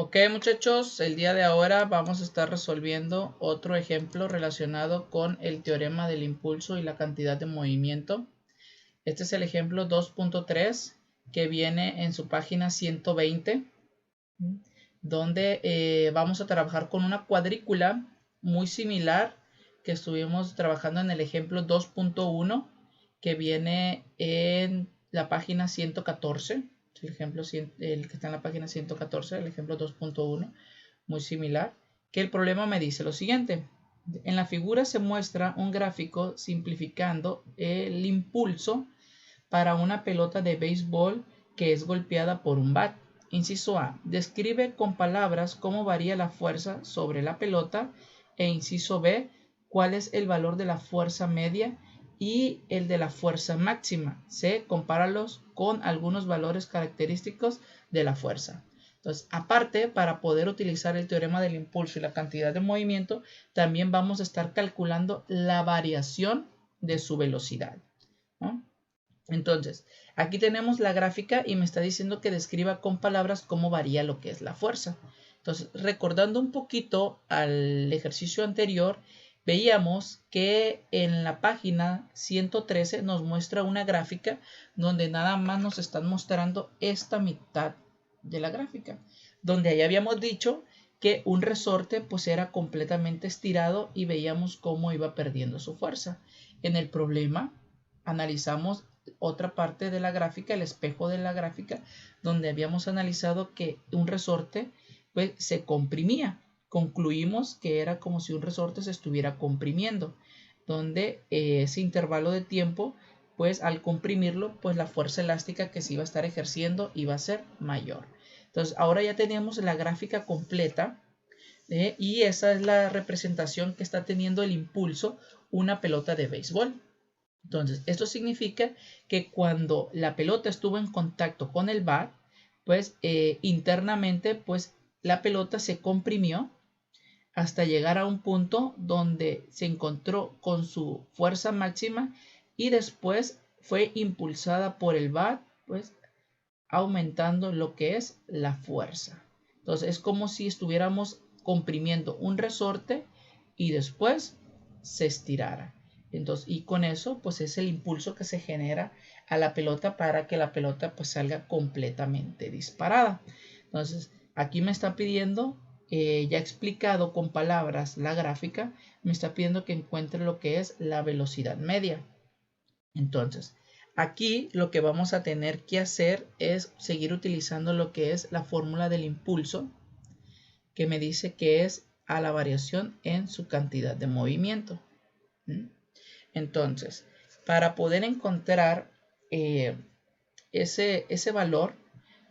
Ok, muchachos, el día de ahora vamos a estar resolviendo otro ejemplo relacionado con el teorema del impulso y la cantidad de movimiento. Este es el ejemplo 2.3 que viene en su página 120, donde vamos a trabajar con una cuadrícula muy similar que estuvimos trabajando en el ejemplo 2.1 que viene en la página 114. El ejemplo el que está en la página 114, el ejemplo 2.1, muy similar, que el problema me dice lo siguiente. En la figura se muestra un gráfico simplificando el impulso para una pelota de béisbol que es golpeada por un bat. Inciso A. Describe con palabras cómo varía la fuerza sobre la pelota. E inciso B. ¿Cuál es el valor de la fuerza media y el de la fuerza máxima? C. Compáralos con algunos valores característicos de la fuerza. Entonces, aparte, para poder utilizar el teorema del impulso y la cantidad de movimiento, también vamos a estar calculando la variación de su velocidad, ¿no? Entonces, aquí tenemos la gráfica y me está diciendo que describa con palabras cómo varía lo que es la fuerza. Entonces, recordando un poquito al ejercicio anterior, veíamos que en la página 113 nos muestra una gráfica donde nada más nos están mostrando esta mitad de la gráfica, donde ahí habíamos dicho que un resorte pues era completamente estirado y veíamos cómo iba perdiendo su fuerza. En el problema analizamos otra parte de la gráfica, el espejo de la gráfica, donde habíamos analizado que un resorte pues se comprimía. Concluimos que era como si un resorte se estuviera comprimiendo, donde ese intervalo de tiempo, pues al comprimirlo, pues la fuerza elástica que se iba a estar ejerciendo iba a ser mayor. Entonces ahora ya tenemos la gráfica completa, y esa es la representación que está teniendo el impulso una pelota de béisbol. Entonces, esto significa que cuando la pelota estuvo en contacto con el bat, pues internamente, pues la pelota se comprimió hasta llegar a un punto donde se encontró con su fuerza máxima y después fue impulsada por el bat, pues aumentando lo que es la fuerza. Entonces, es como si estuviéramos comprimiendo un resorte y después se estirara. Entonces, y con eso, pues es el impulso que se genera a la pelota para que la pelota pues salga completamente disparada. Entonces, aquí me está pidiendo, ya explicado con palabras la gráfica, me está pidiendo que encuentre lo que es la velocidad media. Entonces, aquí lo que vamos a tener que hacer es seguir utilizando lo que es la fórmula del impulso, que me dice que es a la variación en su cantidad de movimiento. Entonces, para poder encontrar ese valor,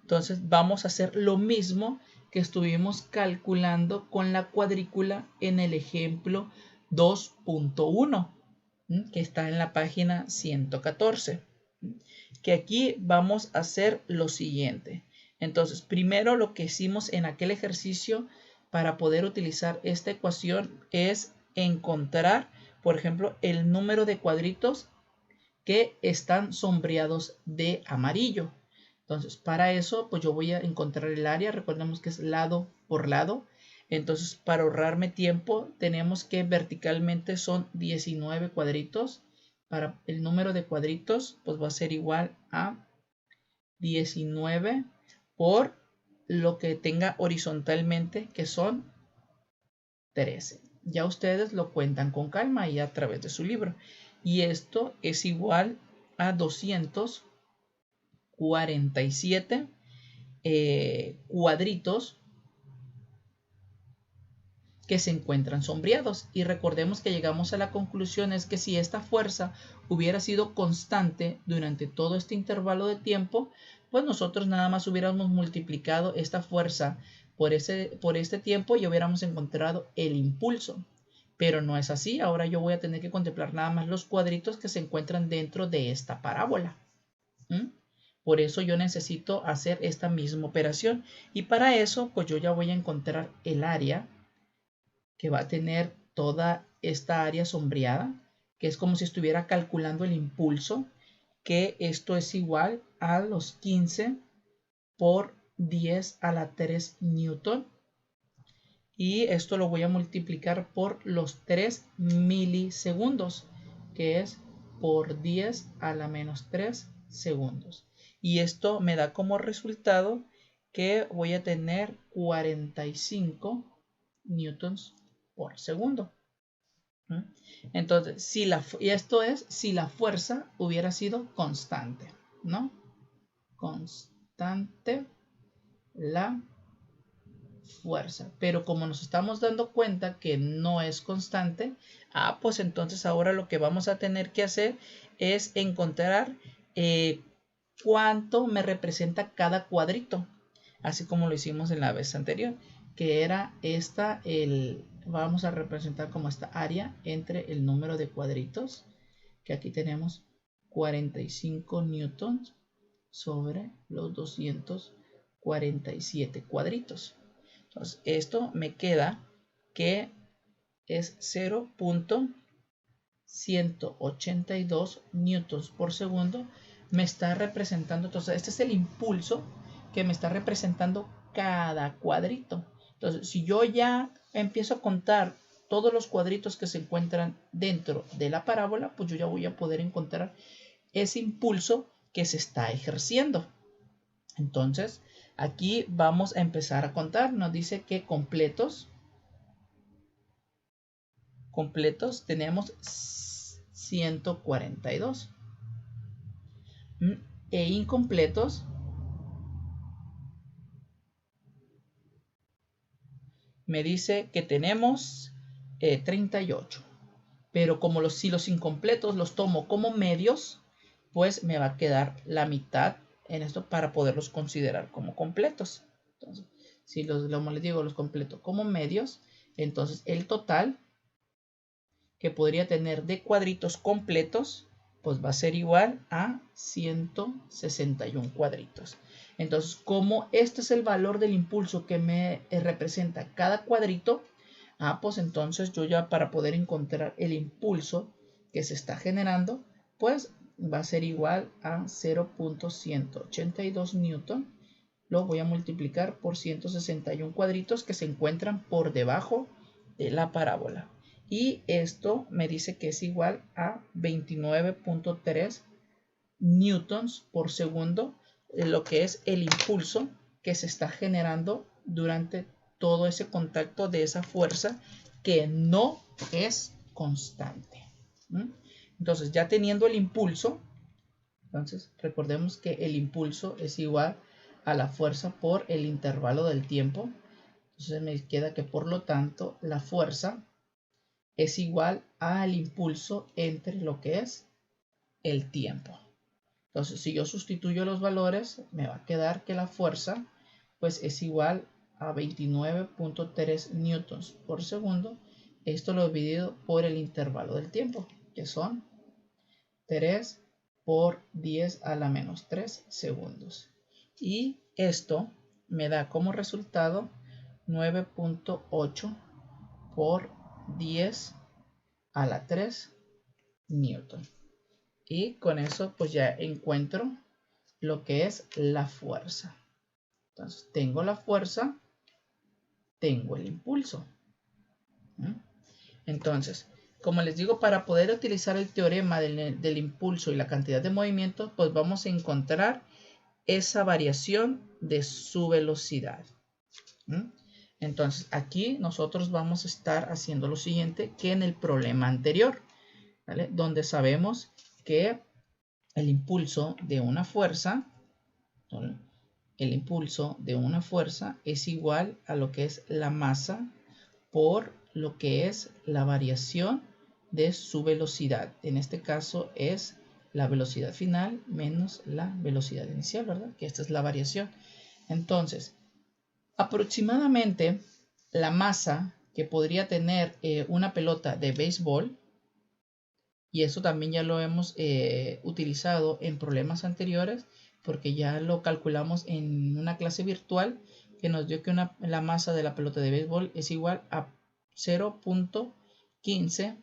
entonces vamos a hacer lo mismo que estuvimos calculando con la cuadrícula en el ejemplo 2.1, que está en la página 114. Que aquí vamos a hacer lo siguiente. Entonces, primero lo que hicimos en aquel ejercicio para poder utilizar esta ecuación es encontrar, por ejemplo, el número de cuadritos que están sombreados de amarillo. Entonces, para eso, pues yo voy a encontrar el área. Recordemos que es lado por lado. Entonces, para ahorrarme tiempo, tenemos que verticalmente son 19 cuadritos. Para el número de cuadritos, pues va a ser igual a 19 por lo que tenga horizontalmente, que son 13. Ya ustedes lo cuentan con calma y a través de su libro. Y esto es igual a 247 cuadritos que se encuentran sombreados. Y recordemos que llegamos a la conclusión es que si esta fuerza hubiera sido constante durante todo este intervalo de tiempo, pues nosotros nada más hubiéramos multiplicado esta fuerza por este tiempo y hubiéramos encontrado el impulso. Pero no es así. Ahora yo voy a tener que contemplar nada más los cuadritos que se encuentran dentro de esta parábola. Por eso yo necesito hacer esta misma operación. Y para eso, pues yo ya voy a encontrar el área que va a tener toda esta área sombreada, que es como si estuviera calculando el impulso, que esto es igual a los 15 por 10 a la 3 newton. Y esto lo voy a multiplicar por los 3 milisegundos, que es por 10 a la menos 3 segundos. Y esto me da como resultado que voy a tener 45 newtons por segundo. Entonces, y esto es si la fuerza hubiera sido constante, ¿no? Constante la fuerza. Pero como nos estamos dando cuenta que no es constante, pues entonces ahora lo que vamos a tener que hacer es encontrar cuánto me representa cada cuadrito, así como lo hicimos en la vez anterior, que era esta, vamos a representar como esta área entre el número de cuadritos, que aquí tenemos 45 newtons sobre los 247 cuadritos. Entonces, esto me queda que es 0.182 newtons por segundo. Me está representando, entonces este es el impulso que me está representando cada cuadrito. Entonces, si yo ya empiezo a contar todos los cuadritos que se encuentran dentro de la parábola, pues yo ya voy a poder encontrar ese impulso que se está ejerciendo. Entonces, aquí vamos a empezar a contar. Nos dice que completos tenemos 142. E incompletos me dice que tenemos 38. Pero como si los incompletos los tomo como medios, pues me va a quedar la mitad en esto para poderlos considerar como completos. Entonces, si como les digo, los completo como medios, entonces el total que podría tener de cuadritos completos, pues va a ser igual a 161 cuadritos. Entonces, como este es el valor del impulso que me representa cada cuadrito, pues entonces yo ya para poder encontrar el impulso que se está generando, pues va a ser igual a 0.182 newton. Lo voy a multiplicar por 161 cuadritos que se encuentran por debajo de la parábola. Y esto me dice que es igual a 29.3 newtons por segundo, lo que es el impulso que se está generando durante todo ese contacto de esa fuerza que no es constante. Entonces, ya teniendo el impulso, entonces recordemos que el impulso es igual a la fuerza por el intervalo del tiempo. Entonces me queda que por lo tanto la fuerza es igual al impulso entre lo que es el tiempo. Entonces, si yo sustituyo los valores, me va a quedar que la fuerza pues es igual a 29.3 newtons por segundo. Esto lo dividido por el intervalo del tiempo, que son 3 por 10 a la menos 3 segundos. Y esto me da como resultado 9.8 por 10 a la 3 newton. Y con eso pues ya encuentro lo que es la fuerza. Entonces tengo la fuerza, tengo el impulso. Entonces, como les digo, para poder utilizar el teorema del impulso y la cantidad de movimiento, pues vamos a encontrar esa variación de su velocidad. Entonces, aquí nosotros vamos a estar haciendo lo siguiente que en el problema anterior, ¿vale? Donde sabemos que el impulso de una fuerza, ¿vale? El impulso de una fuerza es igual a lo que es la masa por lo que es la variación de su velocidad. En este caso es la velocidad final menos la velocidad inicial, ¿verdad? Que esta es la variación. Entonces, aproximadamente la masa que podría tener una pelota de béisbol, y eso también ya lo hemos utilizado en problemas anteriores, porque ya lo calculamos en una clase virtual que nos dio que la masa de la pelota de béisbol es igual a 0.15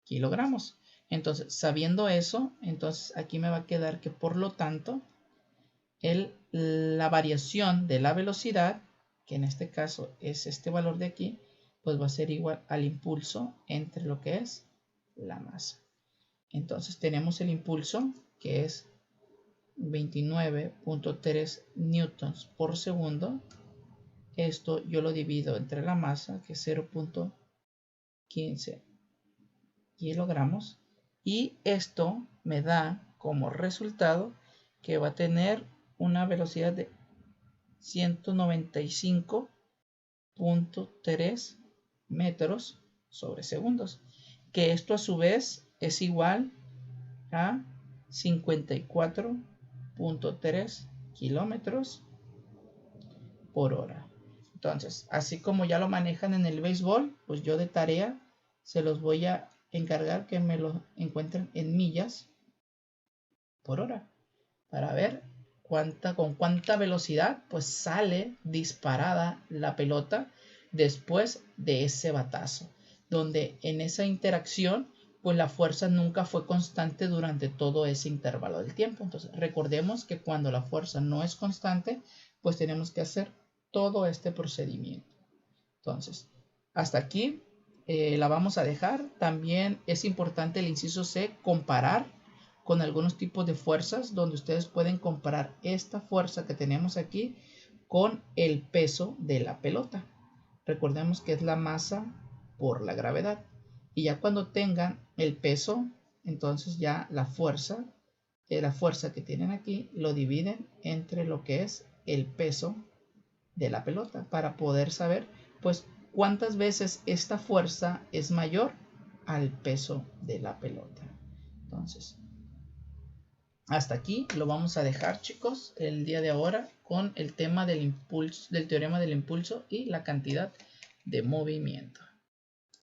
kilogramos. Entonces, sabiendo eso, entonces aquí me va a quedar que por lo tanto la variación de la velocidad, que en este caso es este valor de aquí, pues va a ser igual al impulso entre lo que es la masa. Entonces tenemos el impulso, que es 29.3 newtons por segundo. Esto yo lo divido entre la masa, que es 0.15 kilogramos. Y esto me da como resultado que va a tener una velocidad de 195.3 metros sobre segundos, que esto a su vez es igual a 54.3 kilómetros por hora. Entonces, así como ya lo manejan en el béisbol, pues yo de tarea se los voy a encargar que me lo encuentren en millas por hora para ver con cuánta velocidad pues sale disparada la pelota después de ese batazo, donde en esa interacción pues la fuerza nunca fue constante durante todo ese intervalo del tiempo. Entonces recordemos que cuando la fuerza no es constante, pues tenemos que hacer todo este procedimiento. Entonces, hasta aquí la vamos a dejar. También es importante el inciso C, comparar con algunos tipos de fuerzas, donde ustedes pueden comparar esta fuerza que tenemos aquí con el peso de la pelota. Recordemos que es la masa por la gravedad. Y ya cuando tengan el peso, entonces ya la fuerza que tienen aquí lo dividen entre lo que es el peso de la pelota para poder saber pues cuántas veces esta fuerza es mayor al peso de la pelota. Entonces, hasta aquí lo vamos a dejar, chicos, el día de ahora con el tema del impulso, del teorema del impulso y la cantidad de movimiento.